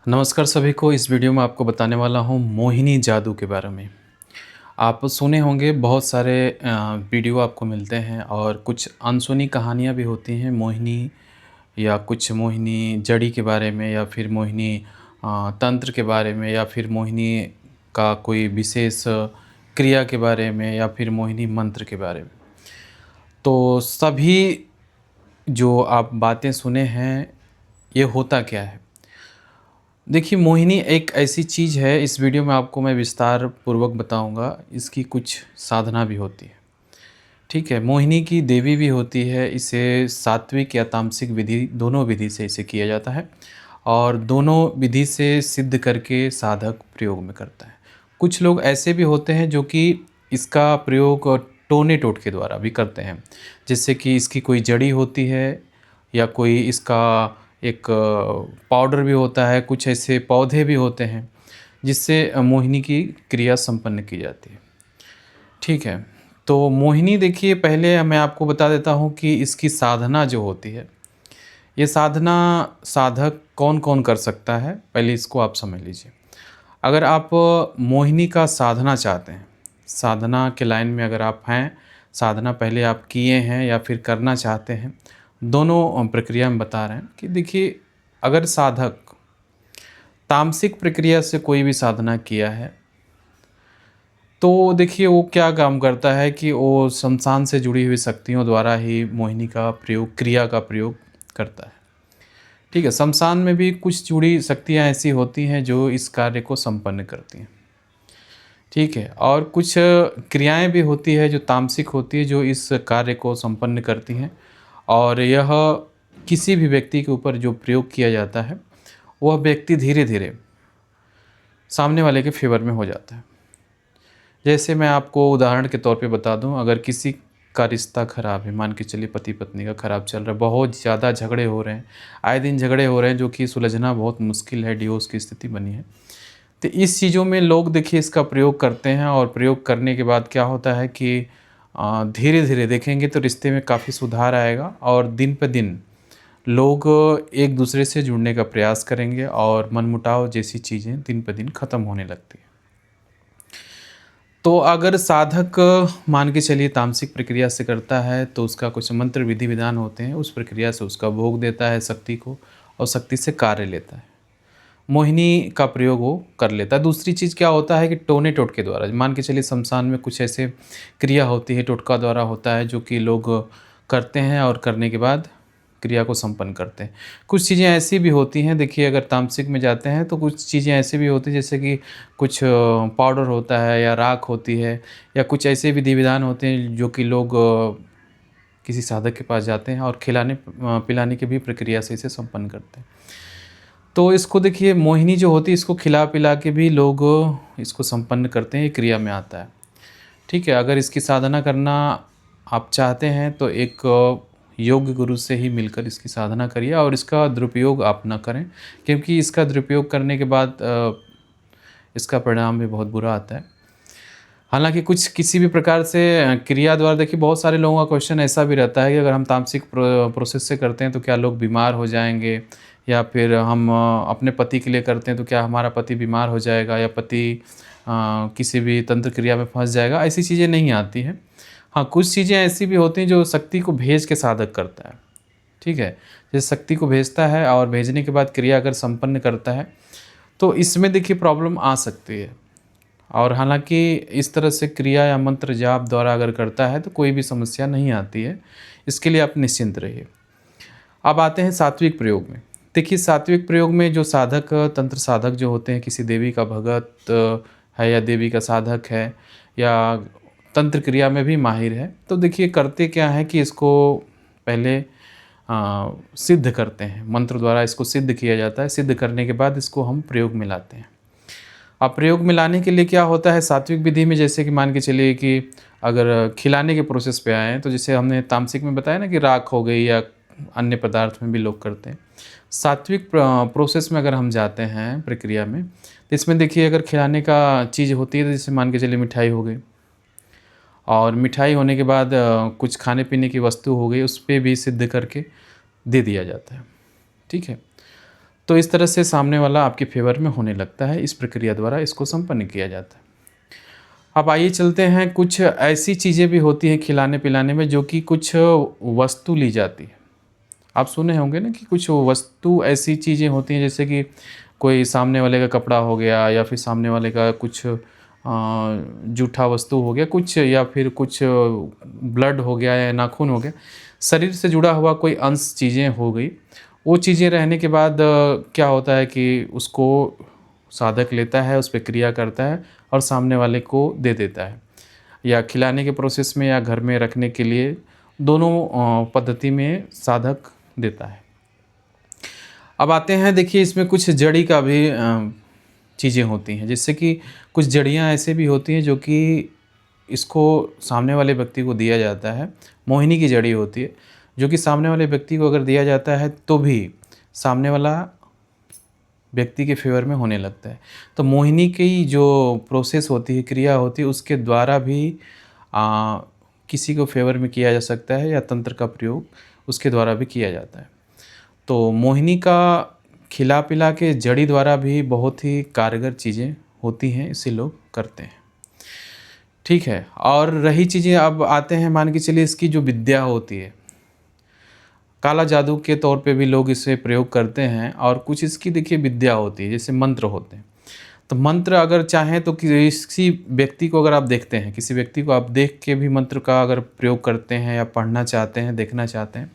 नमस्कार सभी को। इस वीडियो में आपको बताने वाला हूँ मोहिनी जादू के बारे में। आप सुने होंगे बहुत सारे वीडियो आपको मिलते हैं और कुछ अनसुनी कहानियाँ भी होती हैं मोहिनी या कुछ मोहिनी जड़ी के बारे में या फिर मोहिनी तंत्र के बारे में या फिर मोहिनी का कोई विशेष क्रिया के बारे में या फिर मोहिनी मंत्र के बारे में। तो सभी जो आप बातें सुने हैं, ये होता क्या है? देखिए, मोहिनी एक ऐसी चीज़ है, इस वीडियो में आपको मैं विस्तार पूर्वक बताऊँगा, इसकी कुछ साधना भी होती है, ठीक है? मोहिनी की देवी भी होती है, इसे सात्विक या तामसिक विधि दोनों विधि से इसे किया जाता है और दोनों विधि से सिद्ध करके साधक प्रयोग में करता है। कुछ लोग ऐसे भी होते हैं जो कि इसका प्रयोग टोने-टोटके द्वारा भी करते हैं, जैसे कि इसकी कोई जड़ी होती है या कोई इसका एक पाउडर भी होता है, कुछ ऐसे पौधे भी होते हैं, जिससे मोहिनी की क्रिया संपन्न की जाती है। ठीक है, तो मोहिनी देखिए पहले मैं आपको बता देता हूँ कि इसकी साधना जो होती है, ये साधना साधक कौन-कौन कर सकता है, पहले इसको आप समझ लीजिए। अगर आप मोहिनी का साधना चाहते हैं, साधना के लाइन में अगर आप हैं, साधना पहले आप किए हैं या फिर करना चाहते हैं, दोनों प्रक्रिया में बता रहे हैं कि देखिए, अगर साधक तामसिक प्रक्रिया से कोई भी साधना किया है, तो देखिए वो क्या काम करता है कि वो श्मशान से जुड़ी हुई शक्तियों द्वारा ही मोहिनी का प्रयोग, क्रिया का प्रयोग करता है। ठीक है, श्मशान में भी कुछ जुड़ी शक्तियाँ ऐसी होती हैं जो इस कार्य को संपन्न करती हैं। ठीक है, और कुछ क्रियाएँ भी होती है जो तामसिक होती है, जो इस कार्य को संपन्न करती हैं और यह किसी भी व्यक्ति के ऊपर जो प्रयोग किया जाता है, वह व्यक्ति धीरे-धीरे सामने वाले के फ़ेवर में हो जाता है। जैसे मैं आपको उदाहरण के तौर पे बता दूँ, अगर किसी का रिश्ता ख़राब है, मान के चलिए पति-पत्नी का ख़राब चल रहा है, बहुत ज़्यादा झगड़े हो रहे हैं, आए दिन झगड़े हो रहे हैं जो कि सुलझना बहुत मुश्किल है, डिवोर्स की स्थिति बनी है। तो इस चीज़ों में लोग देखिए इसका प्रयोग करते हैं और प्रयोग करने के बाद क्या होता है कि धीरे-धीरे देखेंगे तो रिश्ते में काफ़ी सुधार आएगा और दिन पे दिन लोग एक दूसरे से जुड़ने का प्रयास करेंगे और मनमुटाव जैसी चीज़ें दिन पे दिन ख़त्म होने लगती हैं। तो अगर साधक मान के चलिए तामसिक प्रक्रिया से करता है तो उसका कुछ मंत्र विधि विधान होते हैं, उस प्रक्रिया से उसका भोग देता है शक्ति को और शक्ति से कार्य लेता है। मोहिनी का प्रयोग वो कर लेता है। दूसरी चीज़ क्या होता है कि टोने-टोटके द्वारा, मान के चलिए श्मशान में कुछ ऐसे क्रिया होती है, टोटका द्वारा होता है जो कि लोग करते हैं और करने के बाद क्रिया को संपन्न करते हैं। कुछ चीज़ें ऐसी भी होती हैं, देखिए अगर तामसिक में जाते हैं तो कुछ चीज़ें ऐसी भी होती हैं जैसे कि कुछ पाउडर होता है या राख होती है या कुछ ऐसे विधि-विधान होते हैं जो कि लोग किसी साधक के पास जाते हैं और पिलाने की भी प्रक्रिया से इसे संपन्न करते हैं। तो इसको देखिए मोहिनी जो होती है इसको खिला-पिला के भी लोग इसको संपन्न करते हैं, ये क्रिया में आता है। ठीक है, अगर इसकी साधना करना आप चाहते हैं तो एक योग्य गुरु से ही मिलकर इसकी साधना करिए और इसका दुरुपयोग आप ना करें, क्योंकि इसका दुरुपयोग करने के बाद इसका परिणाम भी बहुत बुरा आता है। हालाँकि कुछ किसी भी प्रकार से क्रिया द्वारा देखिए बहुत सारे लोगों का क्वेश्चन ऐसा भी रहता है कि अगर हम तामसिक प्रोसेस से करते हैं तो क्या लोग बीमार हो जाएँगे? या फिर हम अपने पति के लिए करते हैं तो क्या हमारा पति बीमार हो जाएगा या पति किसी भी तंत्र क्रिया में फँस जाएगा? ऐसी चीज़ें नहीं आती हैं। हाँ, कुछ चीज़ें ऐसी भी होती हैं जो शक्ति को भेज के साधक करता है, ठीक है? जैसे शक्ति को भेजता है और भेजने के बाद क्रिया अगर संपन्न करता है, तो इसमें देखिए प्रॉब्लम आ सकती है। और हालाँकि इस तरह से क्रिया या मंत्र जाप द्वारा अगर करता है तो कोई भी समस्या नहीं आती है, इसके लिए आप निश्चिंत रहिए। अब आते हैं सात्विक प्रयोग में। देखिए सात्विक प्रयोग में जो साधक, तंत्र साधक जो होते हैं, किसी देवी का भगत है या देवी का साधक है या तंत्र क्रिया में भी माहिर है, तो देखिए करते क्या हैं कि इसको पहले सिद्ध करते हैं, मंत्र द्वारा इसको सिद्ध किया जाता है। सिद्ध करने के बाद इसको हम प्रयोग में लाते हैं। अब प्रयोग में लाने के लिए क्या होता है सात्विक विधि में, जैसे कि मान के चलिए कि अगर खिलाने के प्रोसेस पे आए हैं तो जैसे हमने तामसिक में बताया ना कि राख हो गई या अन्य पदार्थ में भी लोग करते हैं। सात्विक प्रोसेस में अगर हम जाते हैं प्रक्रिया में, तो इसमें देखिए अगर खिलाने का चीज़ होती है तो जैसे मान के चलिए मिठाई हो गई और मिठाई होने के बाद कुछ खाने पीने की वस्तु हो गई, उस पे भी सिद्ध करके दे दिया जाता है। ठीक है, तो इस तरह से सामने वाला आपके फ़ेवर में होने लगता है। इस प्रक्रिया द्वारा इसको संपन्न किया जाता है। अब आइए चलते हैं, कुछ ऐसी चीज़ें भी होती हैं खिलाने-पिलाने में जो कि कुछ वस्तु ली जाती है। आप सुने होंगे ना कि कुछ वस्तु ऐसी चीज़ें होती हैं जैसे कि कोई सामने वाले का कपड़ा हो गया या फिर सामने वाले का कुछ जूठा वस्तु हो गया कुछ, या फिर कुछ ब्लड हो गया या नाखून हो गया, शरीर से जुड़ा हुआ कोई अंश चीज़ें हो गई। वो चीज़ें रहने के बाद क्या होता है कि उसको साधक लेता है, उस पे क्रिया करता है और सामने वाले को दे देता है, या खिलाने के प्रोसेस में या घर में रखने के लिए, दोनों पद्धति में साधक देता है। अब आते हैं, देखिए इसमें कुछ जड़ी का भी चीज़ें होती हैं, जैसे कि कुछ जड़ियाँ ऐसे भी होती हैं जो कि इसको सामने वाले व्यक्ति को दिया जाता है। मोहिनी की जड़ी होती है, जो कि सामने वाले व्यक्ति को अगर दिया जाता है तो भी सामने वाला व्यक्ति के फ़ेवर में होने लगता है। तो मोहिनी की जो प्रोसेस होती है, क्रिया होती है, उसके द्वारा भी अ, किसी को फ़ेवर में किया जा सकता है, या तंत्र का प्रयोग उसके द्वारा भी किया जाता है। तो मोहिनी का खिला-पिला के जड़ी द्वारा भी बहुत ही कारगर चीज़ें होती हैं, इसे लोग करते हैं। ठीक है, और रही चीज़ें, अब आते हैं, मान के चलिए इसकी जो विद्या होती है, काला जादू के तौर पे भी लोग इसे प्रयोग करते हैं, और कुछ इसकी देखिए विद्या होती है, जैसे मंत्र होते हैं। तो मंत्र अगर चाहें तो किसी व्यक्ति को अगर आप देखते हैं, किसी व्यक्ति को आप देख के भी मंत्र का अगर प्रयोग करते हैं या पढ़ना चाहते हैं, देखना चाहते हैं,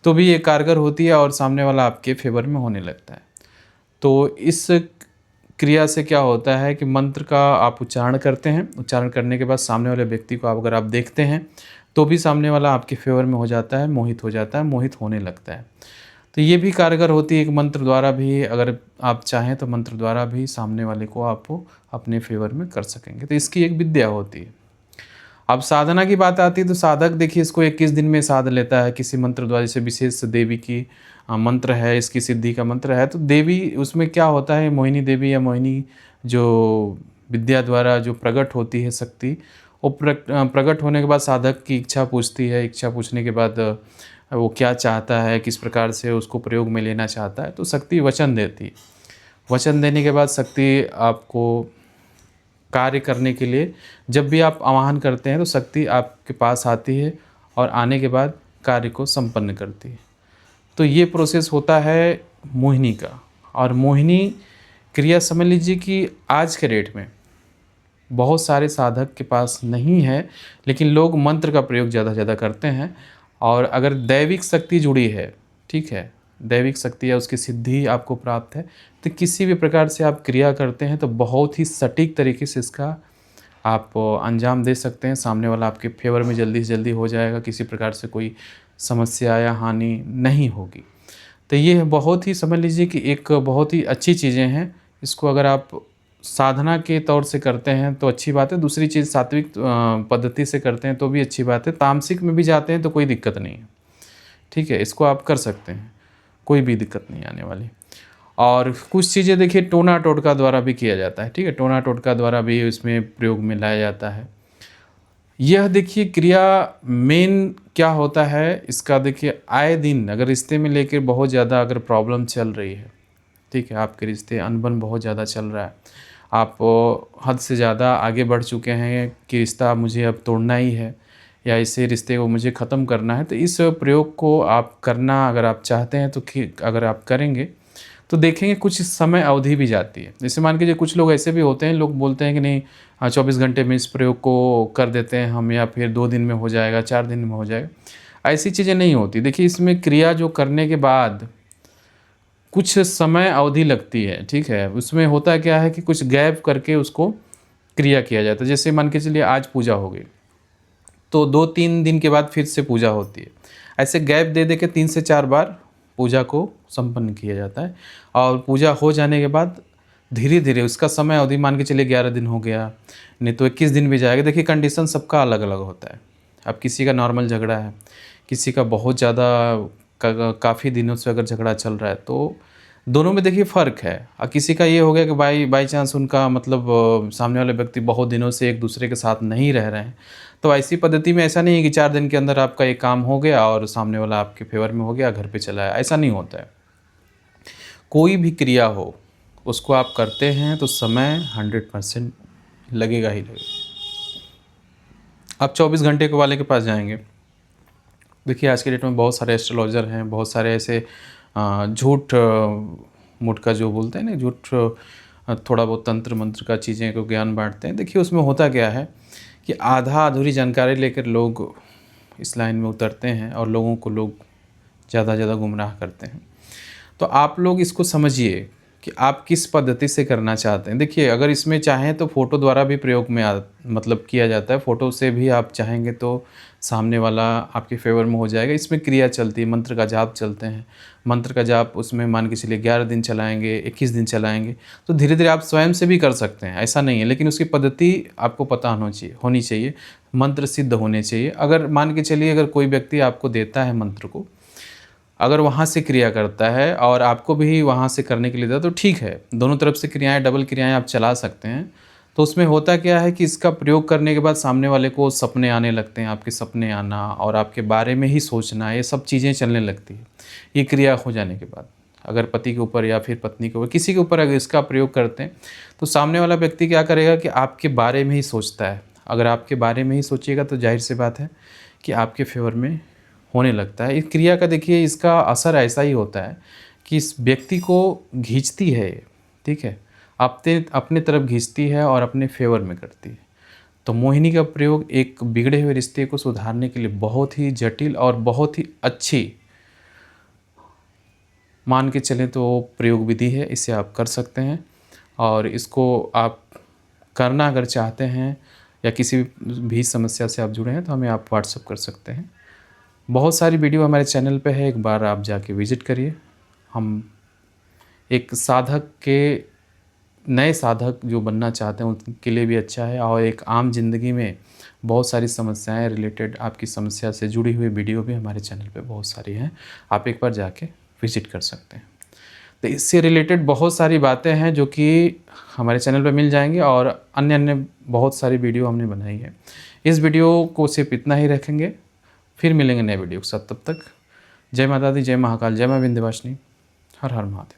तो भी ये कारगर होती है और सामने वाला आपके फ़ेवर में होने लगता है। तो इस क्रिया से क्या होता है कि मंत्र का आप उच्चारण करते हैं, उच्चारण करने के बाद सामने वाले व्यक्ति को अगर आप देखते हैं, तो भी सामने वाला आपके फ़ेवर में हो जाता है, मोहित हो जाता है, मोहित होने लगता है। तो ये भी कारगर होती है, एक मंत्र द्वारा भी अगर आप चाहें तो मंत्र द्वारा भी सामने वाले को आप अपने फ़ेवर में कर सकेंगे। तो इसकी एक विद्या होती है। अब साधना की बात आती है तो साधक देखिए इसको 21 दिन में साध लेता है किसी मंत्र द्वारा, जैसे विशेष देवी की मंत्र है, इसकी सिद्धि का मंत्र है, तो देवी उसमें क्या होता है, मोहिनी देवी या मोहिनी जो विद्या द्वारा जो प्रकट होती है शक्ति, वो प्रकट होने के बाद साधक की इच्छा पूछती है, इच्छा पूछने के बाद वो क्या चाहता है, किस प्रकार से उसको प्रयोग में लेना चाहता है, तो शक्ति वचन देती है। वचन देने के बाद शक्ति आपको कार्य करने के लिए, जब भी आप आवाहन करते हैं तो शक्ति आपके पास आती है और आने के बाद कार्य को संपन्न करती है। तो ये प्रोसेस होता है मोहिनी का। और मोहिनी क्रिया समझ लीजिए कि आज के डेट में बहुत सारे साधक के पास नहीं है, लेकिन लोग मंत्र का प्रयोग ज़्यादा से ज़्यादा करते हैं। और अगर दैविक शक्ति जुड़ी है, ठीक है, दैविक शक्ति या उसकी सिद्धि आपको प्राप्त है, तो किसी भी प्रकार से आप क्रिया करते हैं तो बहुत ही सटीक तरीके से इसका आप अंजाम दे सकते हैं। सामने वाला आपके फ़ेवर में जल्दी से जल्दी हो जाएगा, किसी प्रकार से कोई समस्या या हानि नहीं होगी। तो ये बहुत ही समझ लीजिए कि एक बहुत ही अच्छी चीज़ें हैं। इसको अगर आप साधना के तौर से करते हैं तो अच्छी बात है। दूसरी चीज़ सात्विक पद्धति से करते हैं तो भी अच्छी बात है। तामसिक में भी जाते हैं तो कोई दिक्कत नहीं है, ठीक है, इसको आप कर सकते हैं, कोई भी दिक्कत नहीं आने वाली। और कुछ चीज़ें देखिए टोना टोटका द्वारा भी किया जाता है, ठीक है, टोना टोटका द्वारा भी इसमें प्रयोग में लाया जाता है। यह देखिए क्रिया मेन क्या होता है इसका, देखिए आए दिन अगर रिश्ते में लेकर बहुत ज़्यादा अगर प्रॉब्लम चल रही है, ठीक है, आपके रिश्ते अनबन बहुत ज़्यादा चल रहा है, आप हद से ज़्यादा आगे बढ़ चुके हैं कि रिश्ता मुझे अब तोड़ना ही है या इसे रिश्ते को मुझे ख़त्म करना है, तो इस प्रयोग को आप करना अगर आप चाहते हैं तो अगर आप करेंगे तो देखेंगे कुछ समय अवधि भी जाती है। जैसे मान लीजिए कुछ लोग ऐसे भी होते हैं, लोग बोलते हैं कि नहीं 24 घंटे में इस प्रयोग को कर देते हैं हम, या फिर 2 दिन में हो जाएगा, 4 दिन में हो जाएगा। ऐसी चीज़ें नहीं होती। देखिए इसमें क्रिया जो करने के बाद कुछ समय अवधि लगती है, ठीक है। उसमें होता क्या है कि कुछ गैप करके उसको क्रिया किया जाता है। जैसे मान के चलिए आज पूजा हो गई, तो 2-3 दिन के बाद फिर से पूजा होती है। ऐसे गैप दे दे के 3 से 4 बार पूजा को संपन्न किया जाता है। और पूजा हो जाने के बाद धीरे-धीरे उसका समय अवधि मान के चलिए 11 दिन हो गया, नहीं तो 21 दिन भी जाएगा। देखिए कंडीशन सबका अलग-अलग होता है। अब किसी का नॉर्मल झगड़ा है, किसी का बहुत ज़्यादा काफ़ी दिनों से अगर झगड़ा चल रहा है, तो दोनों में देखिए फ़र्क है। किसी का ये हो गया कि बाई चांस उनका मतलब सामने वाले व्यक्ति बहुत दिनों से एक दूसरे के साथ नहीं रह रहे हैं, तो ऐसी पद्धति में ऐसा नहीं है कि 4 दिन के अंदर आपका एक काम हो गया और सामने वाला आपके फ़ेवर में हो गया, घर पे चला आया, ऐसा नहीं होता है। कोई भी क्रिया हो, उसको आप करते हैं तो समय 100% लगेगा ही लगेगा। आप 24 घंटे के वाले के पास जाएँगे, देखिए आज के डेट में बहुत सारे एस्ट्रोलॉज़र हैं, बहुत सारे ऐसे झूठ मूठ का जो बोलते हैं ना, झूठ थोड़ा बहुत तंत्र मंत्र का चीज़ें को ज्ञान बाँटते हैं। देखिए उसमें होता क्या है कि आधा अधूरी जानकारी लेकर लोग इस लाइन में उतरते हैं और लोगों को लोग ज़्यादा ज़्यादा गुमराह करते हैं। तो आप लोग इसको समझिए कि आप किस पद्धति से करना चाहते हैं। देखिए अगर इसमें चाहें तो फ़ोटो द्वारा भी प्रयोग में मतलब किया जाता है। फ़ोटो से भी आप चाहेंगे तो सामने वाला आपके फ़ेवर में हो जाएगा। इसमें क्रिया चलती है, मंत्र का जाप चलते हैं। मंत्र का जाप उसमें मान के चलिए 11 दिन चलाएँगे, 21 दिन चलाएँगे, तो धीरे-धीरे आप स्वयं से भी कर सकते हैं, ऐसा नहीं है। लेकिन उसकी पद्धति आपको पता होनी चाहिए, मंत्र सिद्ध होने चाहिए। अगर मान के चलिए अगर कोई व्यक्ति आपको देता है मंत्र को, अगर वहाँ से क्रिया करता है और आपको भी वहाँ से करने के लिए देता है तो ठीक है, दोनों तरफ से क्रियाएँ डबल क्रियाएँ आप चला सकते हैं। तो उसमें होता क्या है कि इसका प्रयोग करने के बाद सामने वाले को सपने आने लगते हैं, आपके सपने आना और आपके बारे में ही सोचना, ये सब चीज़ें चलने लगती हैं। ये क्रिया हो जाने के बाद, अगर पति के ऊपर या फिर पत्नी के ऊपर, किसी के ऊपर अगर इसका प्रयोग करते हैं, तो सामने वाला व्यक्ति क्या करेगा कि आपके बारे में ही सोचता है। अगर आपके बारे में ही सोचिएगा तो ज़ाहिर-सी बात है कि आपके फ़ेवर में होने लगता है। इस क्रिया का देखिए इसका असर ऐसा ही होता है कि इस व्यक्ति को खींचती है ये, ठीक है? अपने अपने तरफ खींचती है और अपने फ़ेवर में करती है। तो मोहिनी का प्रयोग एक बिगड़े हुए रिश्ते को सुधारने के लिए बहुत ही जटिल और बहुत ही अच्छी मान के चलें तो प्रयोग विधि है, इसे आप कर सकते हैं और इसको आप करना अगर चाहते हैं या किसी भी समस्या से आप जुड़े हैं तो हमें आप व्हाट्सएप कर सकते हैं। बहुत सारी वीडियो हमारे चैनल पे है, एक बार आप जाके विज़िट करिए। हम एक साधक के नए साधक जो बनना चाहते हैं उनके लिए भी अच्छा है और एक आम ज़िंदगी में बहुत सारी समस्याएं रिलेटेड आपकी समस्या से जुड़ी हुई वीडियो भी हमारे चैनल पे बहुत सारी हैं, आप एक बार जाके विज़िट कर सकते हैं। तो इससे रिलेटेड बहुत सारी बातें हैं जो कि हमारे चैनल पे मिल जाएँगी और अन्य बहुत सारी वीडियो हमने बनाई है। इस वीडियो को सिर्फ़ इतना ही रखेंगे, फिर मिलेंगे नए वीडियो के साथ। तब तक जय माता दी, जय महाकाल, जय माँ विंध्यवासिनी, हर हर महादेव।